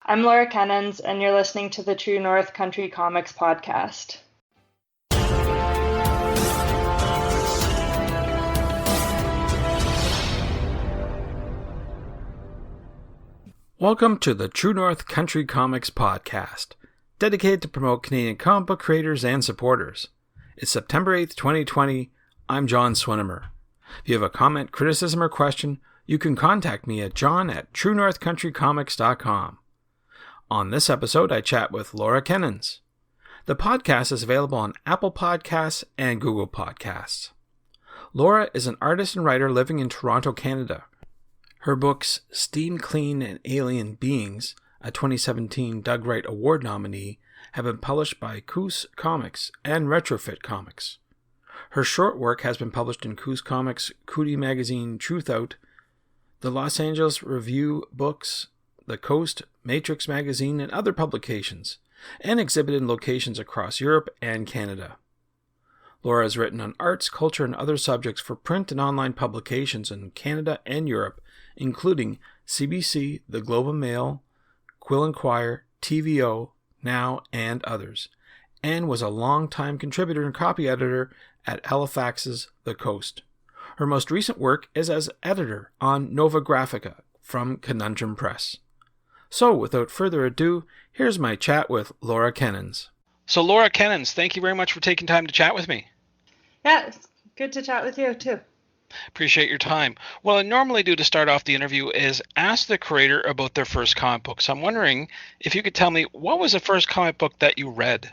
I'm Laura Ķeniņš, and you're listening to the True North Country Comics podcast. Welcome to the True North Country Comics podcast, dedicated to promote Canadian comic book creators and supporters. It's September 8th, 2020. I'm John Swinimer. If you have a comment, criticism, or question, you can contact me at john@truenorthcountrycomics.com. On this episode, I chat with Laura Ķeniņš. The podcast is available on Apple Podcasts and Google Podcasts. Laura is an artist and writer living in Toronto, Canada. Her books, Steam Clean and Alien Beings, a 2017 Doug Wright Award nominee, have been published by Coos Comics and Retrofit Comics. Her short work has been published in Coos Comics, Cootie Magazine, Truth Out, the Los Angeles Review Books, The Coast, Matrix Magazine, and other publications, and exhibited in locations across Europe and Canada. Laura has written on arts, culture, and other subjects for print and online publications in Canada and Europe, including CBC, The Globe and Mail, Quill and Choir, TVO, Now, and others, and was a long-time contributor and copy editor at Halifax's The Coast. Her most recent work is as editor on Nova Graphica from Conundrum Press. So, without further ado, here's my chat with Laura Ķeniņš. So, Laura Ķeniņš, thank you very much for taking time to chat with me. Yeah, it's good to chat with you, too. Appreciate your time. What I normally do to start off the interview is ask the creator about their first comic book. So I'm wondering if you could tell me, what was the first comic book that you read?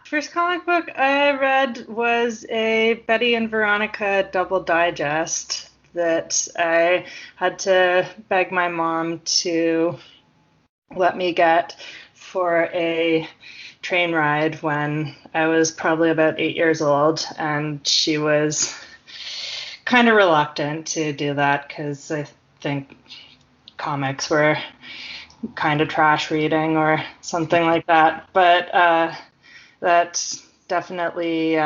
First comic book I read was a Betty and Veronica double digest that I had to beg my mom to let me get for a train ride when I was probably about 8 years old, and she was kind of reluctant to do that because I think comics were kind of trash reading or something like that. But that definitely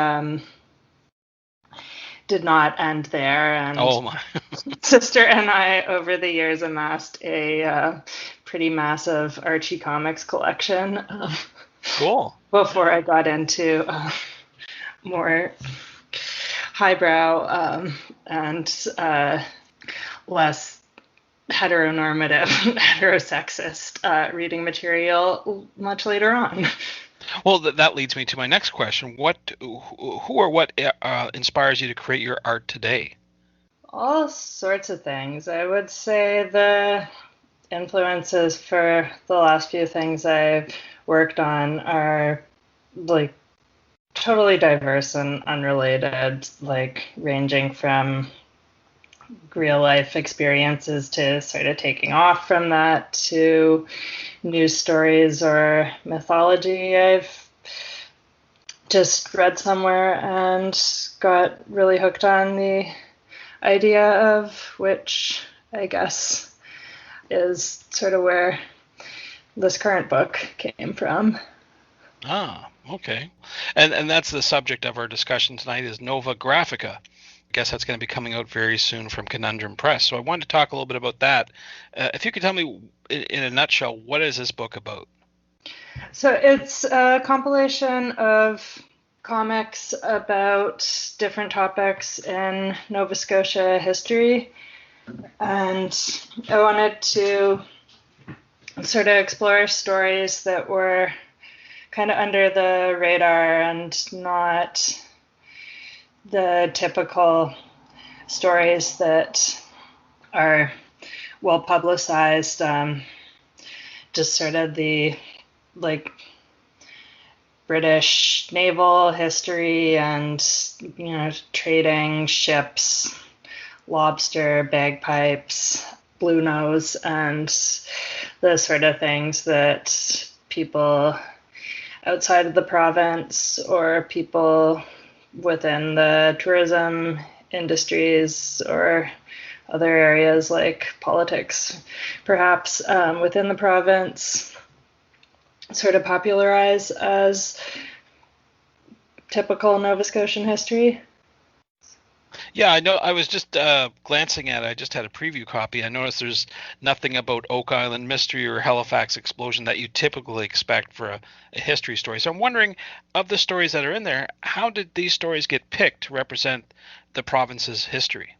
did not end there. And oh my! Sister and I, over the years, amassed a pretty massive Archie comics collection. Cool. Before I got into more highbrow and less heteronormative, heterosexist reading material much later on. Well, that leads me to my next question. Who or what inspires you to create your art today? All sorts of things. I would say the influences for the last few things I've worked on are like totally diverse and unrelated, like ranging from real life experiences to sort of taking off from that to news stories or mythology I've just read somewhere and got really hooked on the idea of, which I guess is sort of where this current book came from. Ah, okay. And that's the subject of our discussion tonight is Nova Graphica. I guess that's going to be coming out very soon from Conundrum Press. So I wanted to talk a little bit about that. If you could tell me in a nutshell, what is this book about? So it's a compilation of comics about different topics in Nova Scotia history. And I wanted to sort of explore stories that were kind of under the radar and not the typical stories that are well publicized, just sort of the like British naval history and, trading ships, lobster, bagpipes, blue nose, and the sort of things that people outside of the province or people within the tourism industries or other areas like politics, perhaps within the province, sort of popularize as typical Nova Scotian history. Yeah, I know. I was just glancing at it. I just had a preview copy. I noticed there's nothing about Oak Island Mystery or Halifax Explosion that you typically expect for a history story. So I'm wondering, of the stories that are in there, how did these stories get picked to represent the province's history?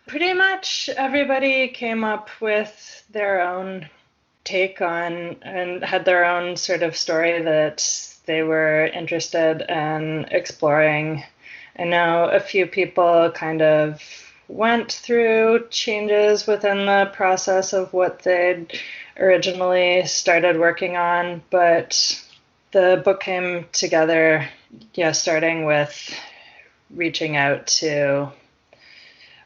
Pretty much everybody came up with their own take on and had their own sort of story that they were interested in exploring. I know a few people kind of went through changes within the process of what they'd originally started working on, but the book came together, yeah, starting with reaching out to,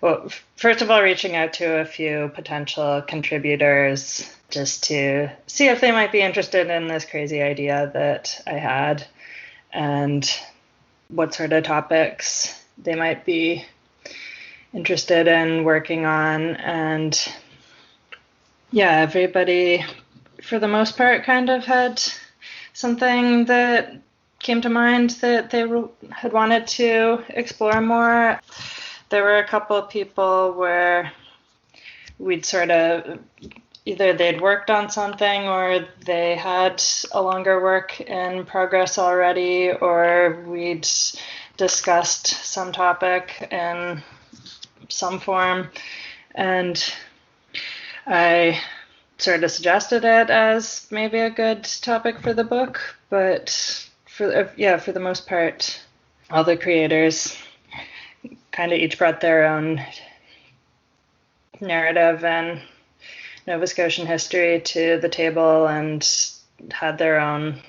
well, first of all, reaching out to a few potential contributors just to see if they might be interested in this crazy idea that I had and what sort of topics they might be interested in working on. And yeah, everybody, for the most part, kind of had something that came to mind that they had wanted to explore more. There were a couple of people where we'd sort of either they'd worked on something or they had a longer work in progress already, or we'd discussed some topic in some form. And I sort of suggested it as maybe a good topic for the book, but for the most part, all the creators kind of each brought their own narrative and Nova Scotian history to the table and had their own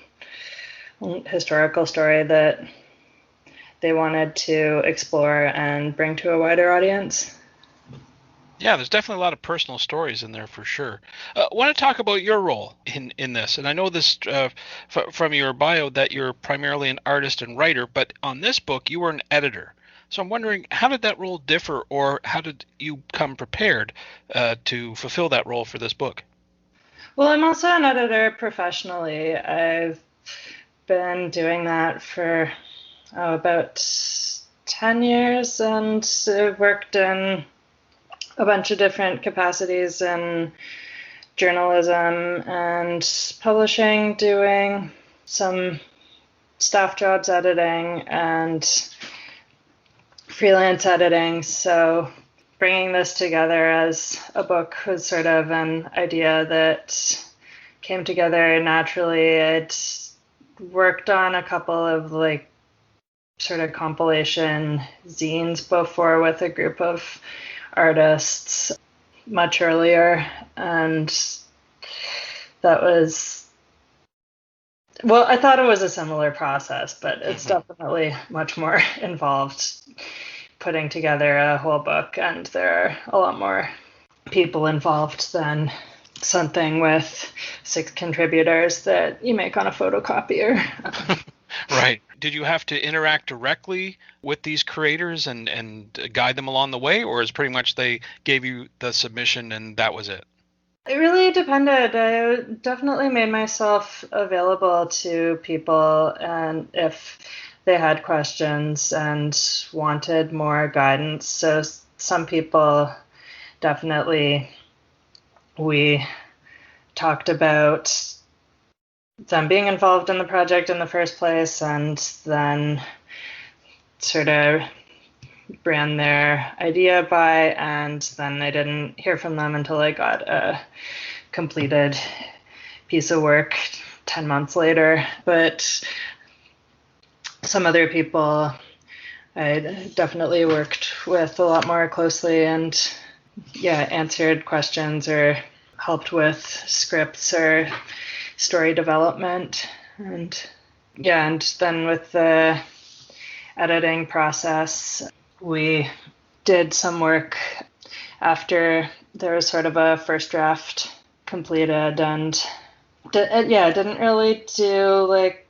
historical story that they wanted to explore and bring to a wider audience. Yeah, there's definitely a lot of personal stories in there for sure. I want to talk about your role in this, and I know this from your bio that you're primarily an artist and writer, but on this book you were an editor. So I'm wondering, how did that role differ, or how did you come prepared to fulfill that role for this book? Well, I'm also an editor professionally. I've been doing that for about 10 years and worked in a bunch of different capacities in journalism and publishing, doing some staff jobs editing and freelance editing. So bringing this together as a book was sort of an idea that came together naturally. I'd worked on a couple of like sort of compilation zines before with a group of artists much earlier, and that was, well, I thought it was a similar process, but it's definitely much more involved putting together a whole book, and there are a lot more people involved than something with 6 contributors that you make on a photocopier. Right. Did you have to interact directly with these creators and guide them along the way, or is pretty much they gave you the submission and that was it? It really depended. I definitely made myself available to people, and if they had questions and wanted more guidance. So some people definitely, we talked about them being involved in the project in the first place, and then sort of ran their idea by, and then I didn't hear from them until I got a completed piece of work 10 months later. But some other people I definitely worked with a lot more closely and answered questions or helped with scripts or story development. And then with the editing process, we did some work after there was sort of a first draft completed, and didn't really do like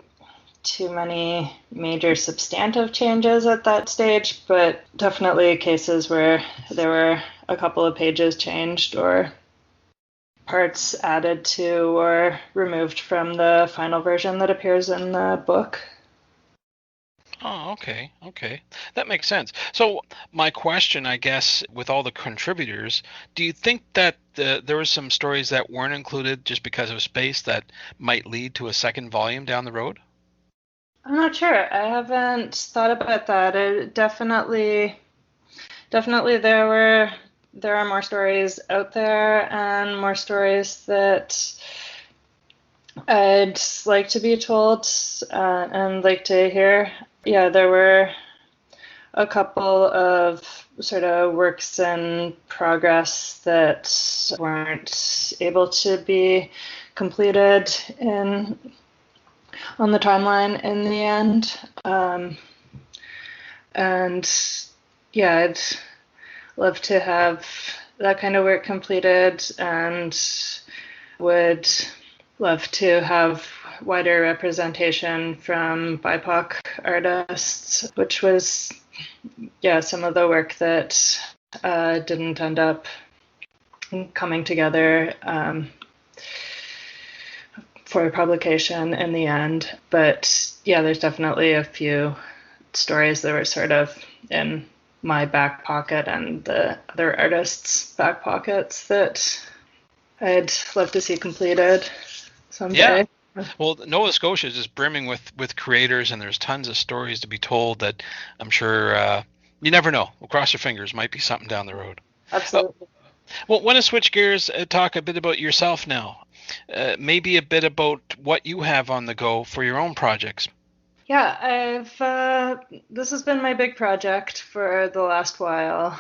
too many major substantive changes at that stage, but definitely cases where there were a couple of pages changed or parts added to or removed from the final version that appears in the book. Oh, okay, okay. That makes sense. So my question, I guess, with all the contributors, do you think that there were some stories that weren't included just because of space that might lead to a second volume down the road? I'm not sure. I haven't thought about that. It definitely there are more stories out there and more stories that I'd like to be told and like to hear. Yeah, there were a couple of sort of works in progress that weren't able to be completed in on the timeline in the end. And yeah, I'd love to have that kind of work completed and would love to have wider representation from BIPOC artists, which was, yeah, some of the work that didn't end up coming together for publication in the end. But yeah, there's definitely a few stories that were sort of in my back pocket and the other artists' back pockets that I'd love to see completed Yeah. someday. Well, Nova Scotia is just brimming with creators, and there's tons of stories to be told that I'm sure you never know. We'll cross your fingers. Might be something down the road. Absolutely. Well, want to switch gears, talk a bit about yourself now. Maybe a bit about what you have on the go for your own projects. Yeah, this has been my big project for the last while.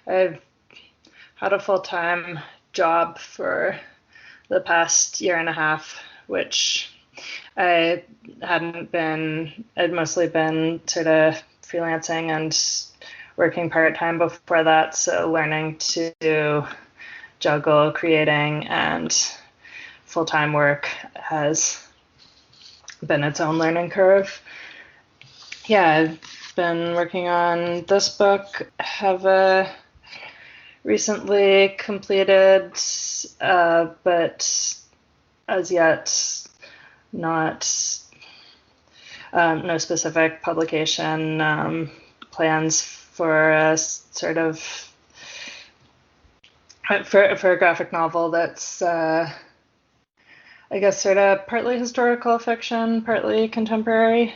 I've had a full-time job for the past year and a half, which I hadn't been. I'd mostly been sort of freelancing and working part-time before that, so learning to juggle creating and full-time work has been its own learning curve. Yeah, I've been working on this book, have recently completed, but as yet not no specific publication plans for a sort of for a graphic novel that's I guess sort of partly historical fiction, partly contemporary.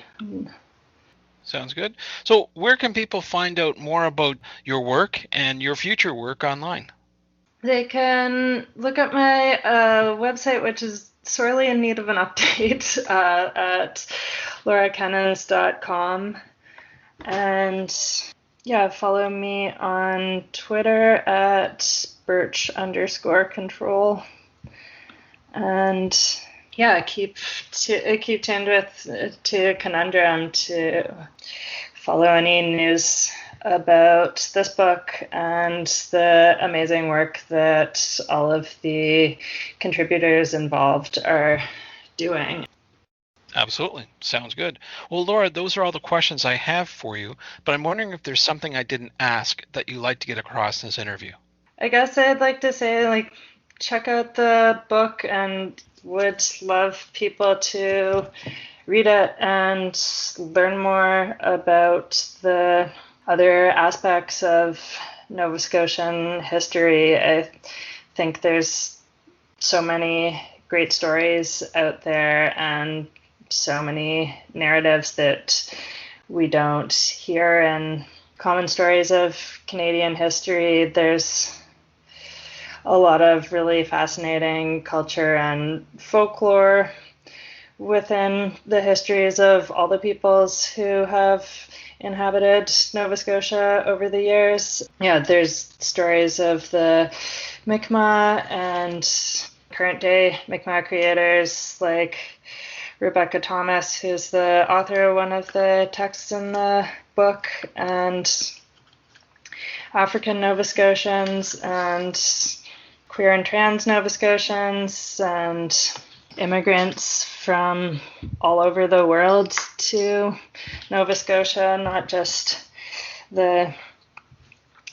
Sounds good. So, where can people find out more about your work and your future work online? They can look at my website, which is sorely in need of an update, at lauraķeniņš.com. And yeah, follow me on Twitter at birch_control. And yeah, keep tuned to Conundrum to follow any news about this book and the amazing work that all of the contributors involved are doing. Absolutely. Sounds good. Well, Laura, those are all the questions I have for you, but I'm wondering if there's something I didn't ask that you'd like to get across in this interview. I guess I'd like to say, like, check out the book and would love people to read it and learn more about the other aspects of Nova Scotian history. I think there's so many great stories out there and so many narratives that we don't hear in common stories of Canadian history. There's a lot of really fascinating culture and folklore within the histories of all the peoples who have inhabited Nova Scotia over the years. Yeah, there's stories of the Mi'kmaq and current day Mi'kmaq creators like Rebecca Thomas, who's the author of one of the texts in the book, and African Nova Scotians and queer and trans Nova Scotians and immigrants from all over the world to Nova Scotia, not just the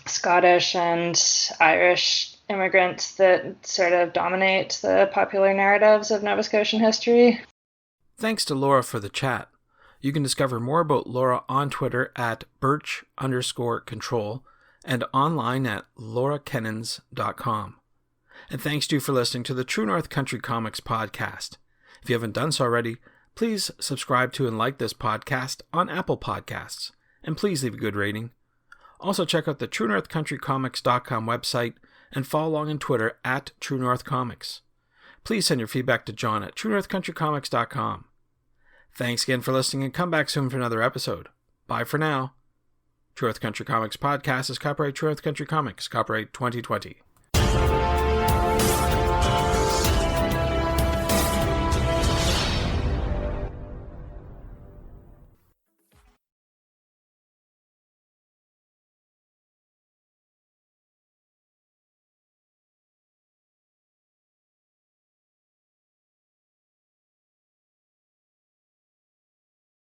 Scottish and Irish immigrants that sort of dominate the popular narratives of Nova Scotian history. Thanks to Laura for the chat. You can discover more about Laura on Twitter at birch_control and online at laurakenins.com. And thanks to you for listening to the True North Country Comics podcast. If you haven't done so already, please subscribe to and like this podcast on Apple Podcasts, and please leave a good rating. Also check out the TrueNorthCountryComics.com website and follow along on Twitter at TrueNorthComics. Please send your feedback to John at TrueNorthCountryComics.com. Thanks again for listening, and come back soon for another episode. Bye for now. True North Country Comics Podcast is copyright True North Country Comics, copyright 2020.